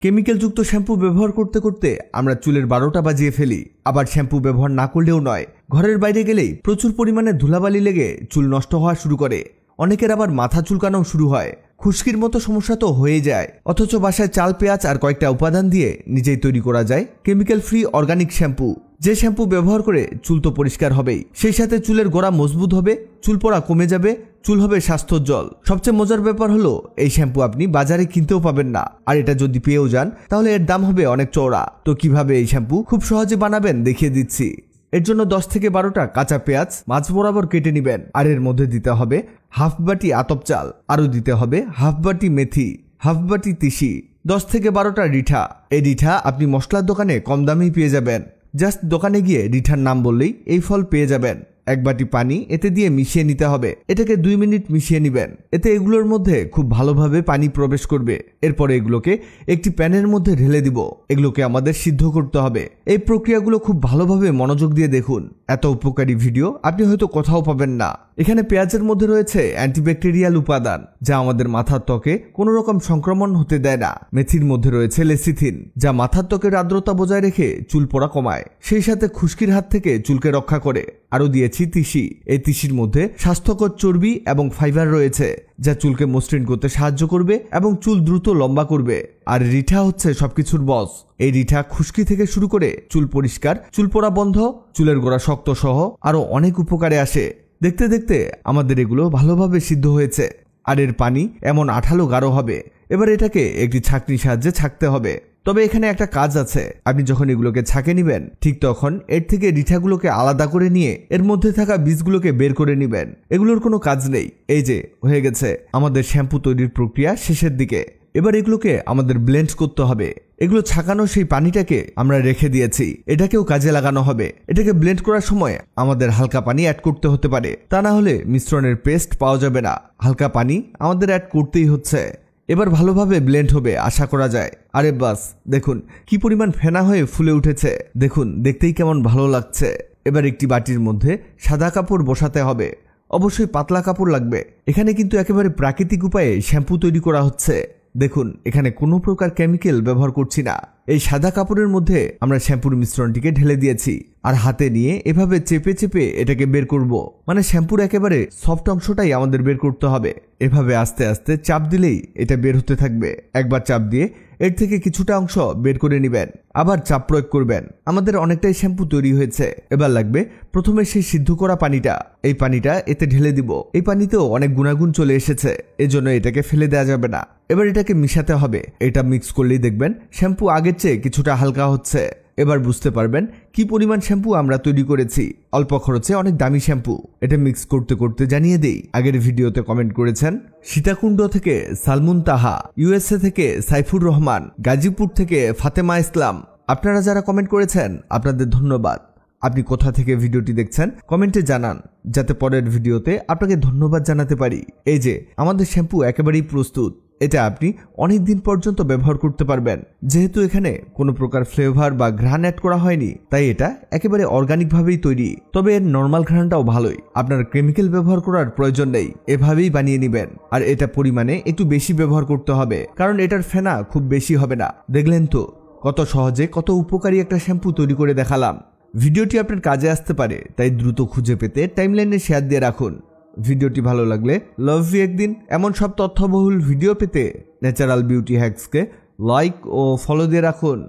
কেমিক্যালযুক্ত shampoo ব্যবহার করতে করতে আমরা চুলের 12টা বাজিয়ে ফেলি। আবার শ্যাম্পু ব্যবহার না করলেও নয়, ঘরের বাইরে গেলেই প্রচুর পরিমাণে ধুলাবালি লেগে চুল নষ্ট হওয়া শুরু করে। অনেকের আবার মাথা চুলকানো শুরু হয়। খুশকির মতো সমস্যা তো হয়ে যায়, অথচ বাসায় চাল, পেঁয়াজ আর কয়েকটা উপাদান দিয়ে নিজেই তৈরি করা যায় কেমিক্যাল ফ্রি অর্গানিক শ্যাম্পু। যে শ্যাম্পু ব্যবহার করে চুল তো পরিষ্কার হবেই, সেই সাথে চুলের গোড়া মজবুত হবে, চুল পড়া কমে যাবে, চুল হবে স্বাস্থ্যোজ্জ্বল। সবচেয়ে মজার ব্যাপার হলো এই শ্যাম্পু আপনি বাজারে কিনতেও পাবেন না, আর এটা যদি পেয়েও যান তাহলে এর দাম হবে অনেক চওড়া। তো কিভাবে এই শ্যাম্পু খুব সহজে বানাবেন দেখিয়ে দিচ্ছি। এর জন্য 10 থেকে 12টা কাঁচা পেঁয়াজ মাঝ বরাবর কেটে নেবেন, আর এর মধ্যে দিতে হবে হাফ বাটি আতপ চাল, আরও দিতে হবে হাফ বাটি মেথি, হাফ বাটি তিসি, 10 থেকে 12টা রিঠা। এই রিঠা আপনি মশলার দোকানে কম দামেই পেয়ে যাবেন। জাস্ট দোকানে গিয়ে রিঠার নাম বললেই এই ফল পেয়ে যাবেন। 1 বাটি পানি এতে দিয়ে মিশিয়ে নিতে হবে। এটাকে 2 মিনিট মিশিয়ে নেবেন। এতে এগুলোর মধ্যে খুব ভালোভাবে পানি প্রবেশ করবে। এরপরে এগুলোকে একটি প্যানের মধ্যে ঢেলে দিব। এগুলোকে আমাদের সিদ্ধ করতে হবে। এই প্রক্রিয়াগুলো খুব ভালোভাবে মনোযোগ দিয়ে দেখুন। এত উপকারী ভিডিও আপনি হয়তো কোথাও পাবেন না। এখানে পেঁয়াজের মধ্যে রয়েছে অ্যান্টিব্যাকটেরিয়াল উপাদান, যা আমাদের মাথার ত্বকে কোনো রকম সংক্রমণ হতে দেয় না। মেথির মধ্যে রয়েছে লেসিথিন, যা মাথার ত্বকের আর্দ্রতা বজায় রেখে চুল পড়া কমায়, সেই সাথে খুশকির হাত থেকে চুলকে রক্ষা করে। আরও দিয়েছি তিসি। এই তিসির মধ্যে স্বাস্থ্যকর চর্বি এবং ফাইবার রয়েছে, যা চুলকে মসৃণ করতে সাহায্য করবে এবং চুল দ্রুত লম্বা করবে। আর রিঠা হচ্ছে সবকিছুর বস। এই রিঠা খুশকি থেকে শুরু করে চুল পরিষ্কার, চুল পড়া বন্ধ, চুলের গোড়া শক্ত সহ আরও অনেক উপকারে আসে। দেখতে দেখতে আমাদের এগুলো ভালোভাবে সিদ্ধ হয়েছে, আর এর পানি এমন আঠালো গাঢ় হবে। এবার এটাকে একটি ছাঁকনির সাহায্যে ছাঁকতে হবে। তবে এখানে একটা কাজ আছে, আপনি যখন এগুলোকে ছাঁকে নেবেন ঠিক তখন এর থেকে রিঠাগুলোকে আলাদা করে নিয়ে এর মধ্যে থাকা বীজগুলোকে বের করে নেবেন। এগুলোর কোনো কাজ নেই। এই যে হয়ে গেছে আমাদের শ্যাম্পু তৈরির প্রক্রিয়া শেষের দিকে। এবার এগুলোকে আমাদের ব্লেন্ড করতে হবে। এগুলো ছাকানো সেই পানিটাকে আমরা রেখে দিয়েছি, এটাকেও কাজে লাগানো হবে। এটাকে ব্লেন্ড করার সময় আমাদের হালকা পানি অ্যাড করতে হতে পারে, তা না হলে মিশ্রণের পেস্ট পাওয়া যাবে না। হালকা পানি আমাদের অ্যাড করতেই হচ্ছে। এবার ভালোভাবে ব্লেন্ড হবে আশা করা যায়। আরে বাস, দেখুন কি পরিমাণ ফেনা হয়ে ফুলে উঠেছে। দেখুন দেখতেই কেমন ভালো লাগছে। এবার একটি বাটির মধ্যে সাদা কাপড় বসাতে হবে। অবশ্যই পাতলা কাপড় লাগবে। এখানে কিন্তু একেবারে প্রাকৃতিক উপায়ে শ্যাম্পু তৈরি করা হচ্ছে। দেখুন এখানে কোনো প্রকার কেমিক্যাল ব্যবহার করছি না। এই সাদা কাপড়ের মধ্যে আমরা শ্যাম্পুর মিশ্রণটিকে ঢেলে দিয়েছি, আর হাতে নিয়ে এভাবে চেপে চেপে এটাকে বের করব। মানে শ্যাম্পুর একেবারে সফট অংশটাই আমাদের বের করতে হবে। এভাবে আস্তে আস্তে চাপ দিলেই এটা বের হতে থাকবে। একবার চাপ দিয়ে এর থেকে কিছুটা অংশ বের করে নেবেন, আবার চাপ প্রয়োগ করবেন। আমাদের অনেকটাই শ্যাম্পু তৈরি হয়েছে। এবার লাগবে প্রথমে সেই সিদ্ধ করা পানিটা। এই পানিটা এতে ঢেলে দিব। এই পানিতেও অনেক গুণাগুণ চলে এসেছে, এজন্য এটাকে ফেলে দেওয়া যাবে না। এবার এটাকে মিশাতে হবে। এটা মিক্স করলেই দেখবেন শ্যাম্পু আগের চেয়ে কিছুটা হালকা হচ্ছে। এবার বুঝতে পারবেন কি পরিমাণ শ্যাম্পু আমরা তৈরি করেছি। অল্প খরচে অনেক দামি শ্যাম্পু। এটা মিক্স করতে করতে জানিয়ে দেই, আগের ভিডিওতে কমেন্ট করেছেন সীতাকুণ্ড থেকে সালমুন তাহা, USA থেকে সাইফুর রহমান, গাজীপুর থেকে ফাতেমা ইসলাম। আপনারা যারা কমেন্ট করেছেন আপনাদের ধন্যবাদ। আপনি কোথা থেকে ভিডিওটি দেখছেন কমেন্টে জানান, যাতে পরের ভিডিওতে আপনাকে ধন্যবাদ জানাতে পারি। এই যে আমাদের শ্যাম্পু একেবারেই প্রস্তুত। এটা আপনি অনেক দিন পর্যন্ত ব্যবহার করতে পারবেন। যেহেতু এখানে কোনো প্রকার ফ্লেভার বা ঘ্রাণ অ্যাড করা হয়নি, তাই এটা একেবারে অর্গানিক ভাবেই তৈরি। তবে এর নর্মাল ঘ্রাণটাও ভালোই। আপনার কেমিক্যাল ব্যবহার করার প্রয়োজন নেই, এভাবেই বানিয়ে নেবেন। আর এটা পরিমাণে একটু বেশি ব্যবহার করতে হবে, কারণ এটার ফেনা খুব বেশি হবে না। দেখলেন তো কত সহজে কত উপকারী একটা শ্যাম্পু তৈরি করে দেখালাম। ভিডিওটি আপনার কাজে আসতে পারে, তাই দ্রুত খুঁজে পেতে টাইমলাইনে শেয়ার দিয়ে রাখুন। ভিডিওটি ভালো লাগলে লাভ ইউ একদিন। এমন সব তথ্যবহুল ভিডিও পেতে ন্যাচারাল বিউটি হ্যাক্সকে লাইক ও ফলো দিয়ে রাখুন।